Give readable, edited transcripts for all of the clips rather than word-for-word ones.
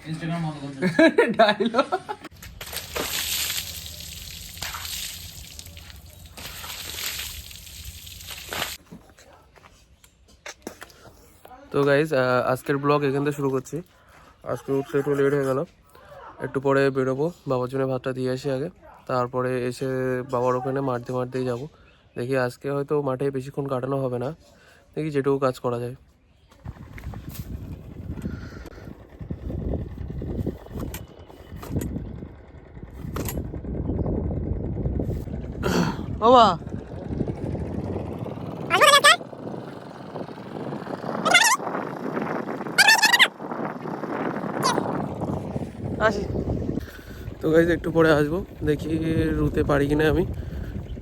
Instagram বন্ধ করতে dialogue. তো গাইজ আজকের ব্লগ এখান থেকে শুরু করছি। আজকে উঠতে একটু লেট হয়ে গেল, একটু পরে বেরোবো, বাবার জন্য ভাতটা দিয়ে আসি আগে, তারপরে এসে বাবার ওখানে মাঠতেই যাব। দেখি আজকে হয়তো মাঠে বেশিক্ষণ কাটানো হবে না, দেখি যেটুকু কাজ করা যায়। বাবা আসি। তো গাইজ একটু পরে আসবো, দেখি রুতে পারি কিনা, আমি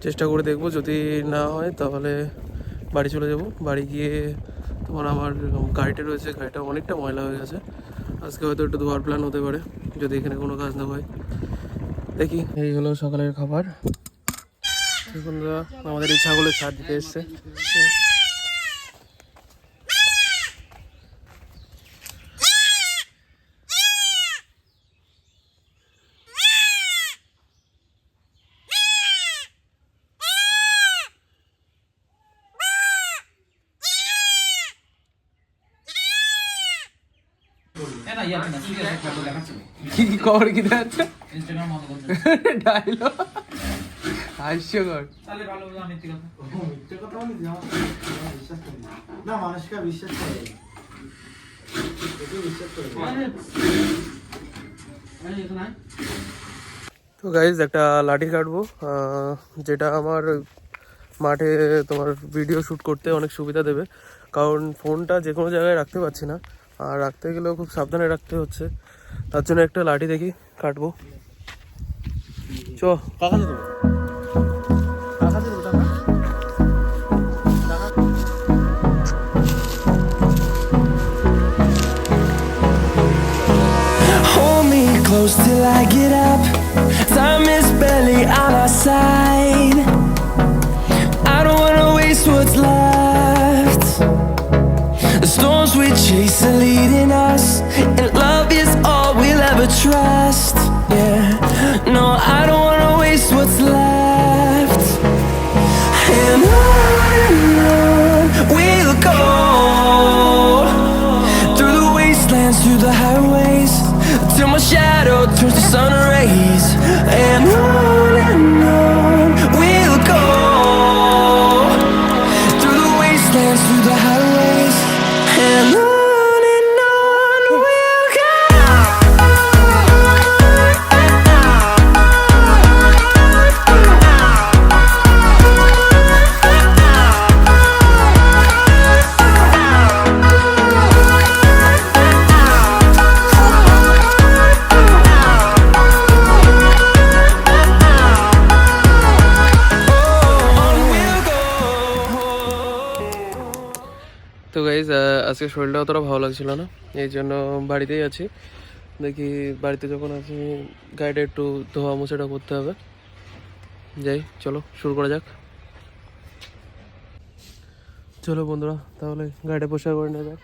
চেষ্টা করে দেখবো, যদি না হয় তাহলে বাড়ি চলে যাব। বাড়ি গিয়ে তোমার আমার গাড়িটা রয়েছে, গাড়িটা অনেকটা ময়লা হয়ে গেছে, আজকে হয়তো একটু ধোয়ার প্ল্যান হতে পারে যদি এখানে কোনো কাজ না হয়। দেখি। এই হলো সকালের খাবার। এখন আমাদের এই ছাগলের ছাদ দিতে এসছে। না ইয়ার না সিরিয়াস একটা দেখাচ্ছি কি খবর কি যাচ্ছে? ইনস্টাগ্রাম বন্ধ করতে ডায়লগ হাস্যকর। তাহলে ভালো হবে মিথ্যে কথা মিথ্যে কথা বলি বিশ্বাস করি না, মানুষকে বিশ্বাস করে বিশ্বাস করে। তো গাইজ একটা লাঠি কাটবো, যেটা আমার মাঠে তোমার ভিডিও শ্যুট করতে অনেক সুবিধা দেবে, কারণ ফোনটা যে কোনো জায়গায় রাখতে পারছি না, আর রাখতে গেলেও খুব সাবধানে রাখতে হচ্ছে, তার জন্য একটা লাঠি দেখি কাটবো। চ কাকা দেবো, কাকা দেবো টাকা। Hold me close till I get up. Time is barely on our side. I don't wanna waste what's left. The storms we chase are leading us, and love is all we'll ever trust. Yeah, no, I don't wanna waste what's left. And on we'll go, through the wastelands, through the highways, till my shadow turns to sun rays. And on we'll go, through the wastelands, through the highways. And on we'll go. তো guys আজকে শরীরটা অতটা ভালো লাগছিল না, এই জন্য বাড়িতেই আছি। দেখি বাড়িতে যখন আছি গাড়িটা একটু ধোয়া মোছাটা করতে হবে। যাই, চলো শুরু করা যাক। চলো বন্ধুরা, তাহলে গাড়িটা পরিষ্কার করে নেওয়া যাক।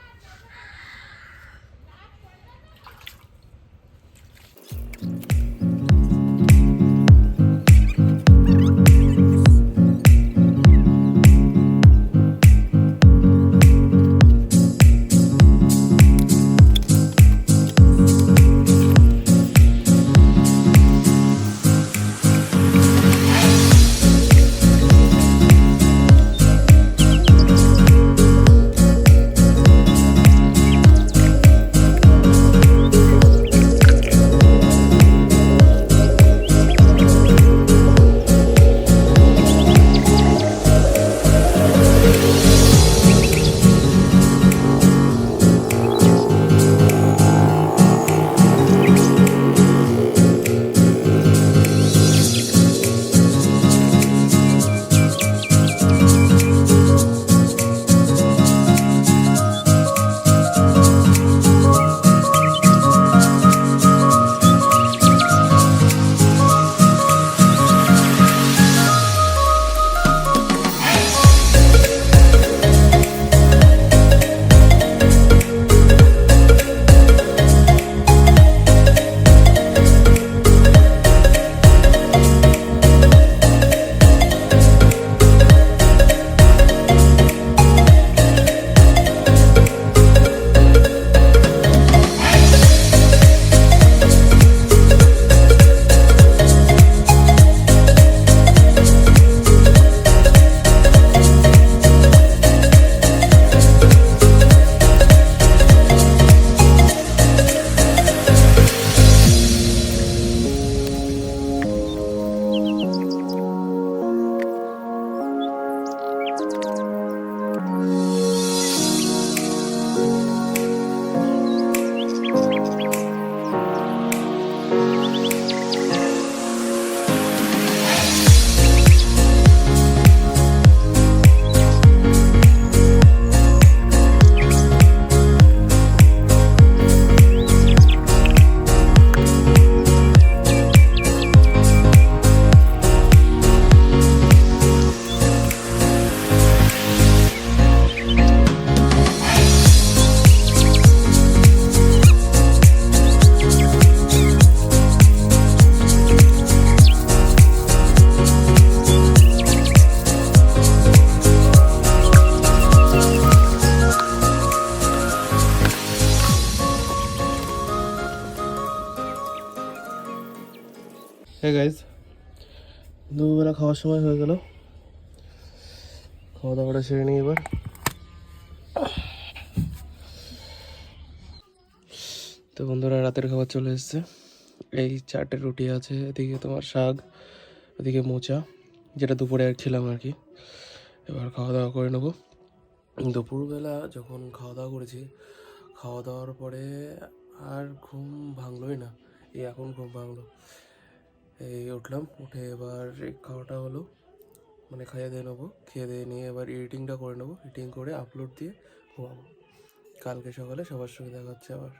হ্যাঁ গাইজ, দুবেলা খাওয়ার সময় হয়ে গেল, খাওয়া দাওয়াটা সেরে নিই এবার। তো বন্ধুরা, রাতের খাবার চলে এসছে। এই 4টে রুটি আছে, এদিকে তোমার শাক, এদিকে মোচা, যেটা দুপুরে খেলাম আর কি। এবার খাওয়া দাওয়া করে নেবো। দুপুরবেলা যখন খাওয়া দাওয়া করেছি, খাওয়া দাওয়ার পরে আর ঘুম ভাঙলোই না। এই এখন ঘুম ভাঙলো, এই উঠলাম, উঠে এবার এই খাওয়াটা হলো, মানে খাইয়ে দিয়ে নেবো। খেয়ে দিয়ে নিয়ে এবার এডিটিংটা করে নেবো, এডিটিং করে আপলোড দিয়ে ঘুমাবো। কালকে সকালে সবার সঙ্গে দেখা হচ্ছে আবার।